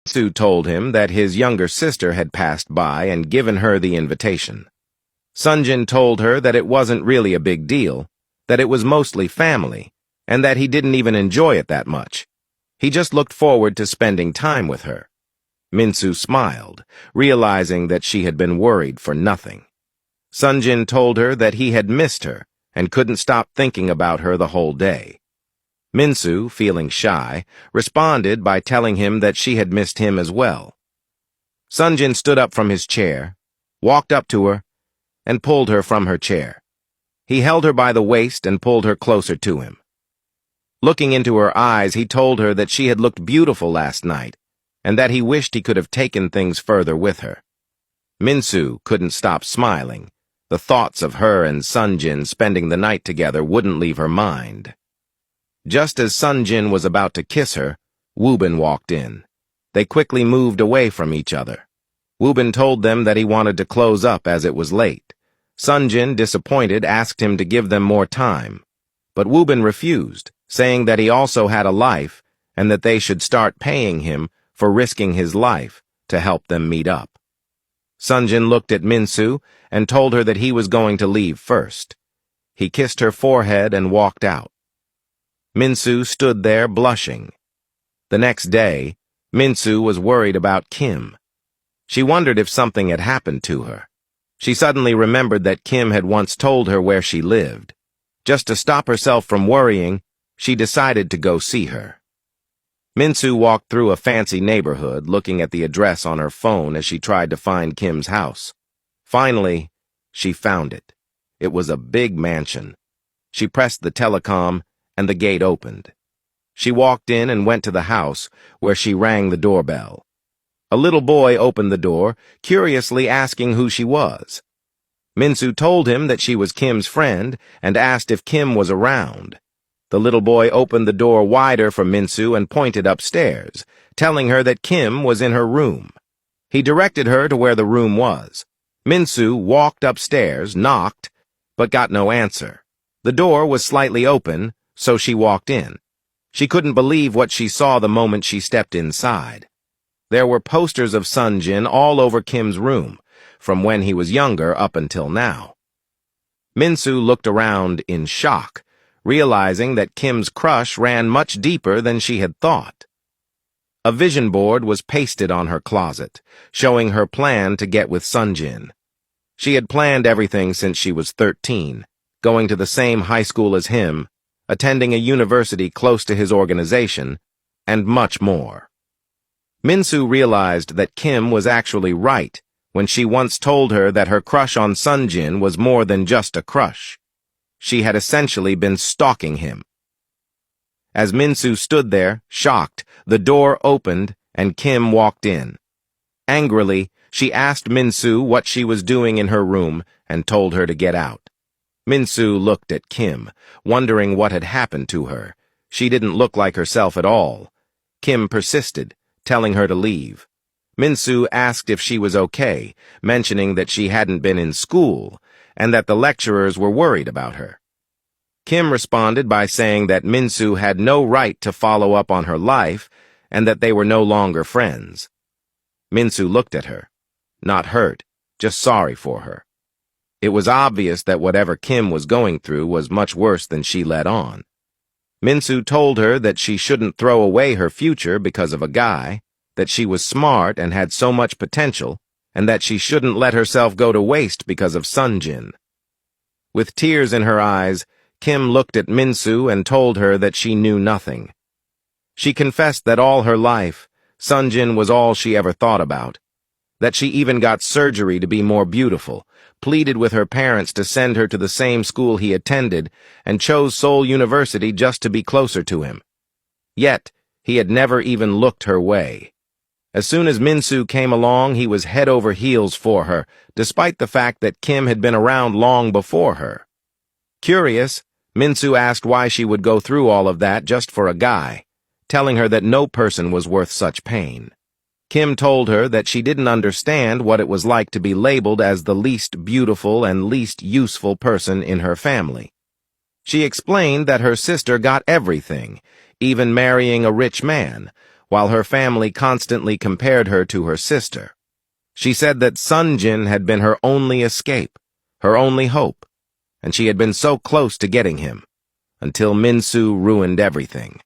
Sue told him that his younger sister had passed by and given her the invitation. Sunjin told her that it wasn't really a big deal, that it was mostly family, and that he didn't even enjoy it that much. He just looked forward to spending time with her. Minsu smiled, realizing that she had been worried for nothing. Sunjin told her that he had missed her and couldn't stop thinking about her the whole day. Minsu, feeling shy, responded by telling him that she had missed him as well. Sunjin stood up from his chair, walked up to her, and pulled her from her chair. He held her by the waist and pulled her closer to him. Looking into her eyes, he told her that she had looked beautiful last night, and that he wished he could have taken things further with her. Minsu couldn't stop smiling. The thoughts of her and Sunjin spending the night together wouldn't leave her mind. Just as Sunjin was about to kiss her, Woobin walked in. They quickly moved away from each other. Woobin told them that he wanted to close up as it was late. Sunjin, disappointed, asked him to give them more time. But Woobin refused, saying that he also had a life and that they should start paying him for risking his life to help them meet up. Sunjin looked at Minsu and told her that he was going to leave first. He kissed her forehead and walked out. Minsu stood there blushing. The next day, Minsu was worried about Kim. She wondered if something had happened to her. She suddenly remembered that Kim had once told her where she lived. Just to stop herself from worrying, she decided to go see her. Minsu walked through a fancy neighborhood, looking at the address on her phone as she tried to find Kim's house. Finally, she found it. It was a big mansion. She pressed the telecom, and the gate opened. She walked in and went to the house, where she rang the doorbell. A little boy opened the door, curiously asking who she was. Minsu told him that she was Kim's friend and asked if Kim was around. The little boy opened the door wider for Minsu and pointed upstairs, telling her that Kim was in her room. He directed her to where the room was. Minsu walked upstairs, knocked, but got no answer. The door was slightly open, so she walked in. She couldn't believe what she saw the moment she stepped inside. There were posters of Sunjin all over Kim's room, from when he was younger up until now. Minsu looked around in shock, realizing that Kim's crush ran much deeper than she had thought. A vision board was pasted on her closet, showing her plan to get with Sunjin. She had planned everything since she was 13, going to the same high school as him, attending a university close to his organization, and much more. Minsu realized that Kim was actually right when she once told her that her crush on Sunjin was more than just a crush. She had essentially been stalking him. As Minsu stood there, shocked, the door opened and Kim walked in. Angrily, she asked Minsu what she was doing in her room and told her to get out. Minsu looked at Kim, wondering what had happened to her. She didn't look like herself at all. Kim persisted, telling her to leave. Minsu asked if she was okay, mentioning that she hadn't been in school and that the lecturers were worried about her. Kim responded by saying that Minsu had no right to follow up on her life and that they were no longer friends. Minsu looked at her, not hurt, just sorry for her. It was obvious that whatever Kim was going through was much worse than she let on. Minsu told her that she shouldn't throw away her future because of a guy, that she was smart and had so much potential, and that she shouldn't let herself go to waste because of Sunjin. With tears in her eyes, Kim looked at Minsu and told her that she knew nothing. She confessed that all her life, Sunjin was all she ever thought about, that she even got surgery to be more beautiful, pleaded with her parents to send her to the same school he attended, and chose Seoul University just to be closer to him. Yet, he had never even looked her way. As soon as Minsu came along, he was head over heels for her, despite the fact that Kim had been around long before her. Curious, Minsu asked why she would go through all of that just for a guy, telling her that no person was worth such pain. Kim told her that she didn't understand what it was like to be labeled as the least beautiful and least useful person in her family. She explained that her sister got everything, even marrying a rich man, while her family constantly compared her to her sister. She said that Sunjin had been her only escape, her only hope, and she had been so close to getting him, until Minsu ruined everything.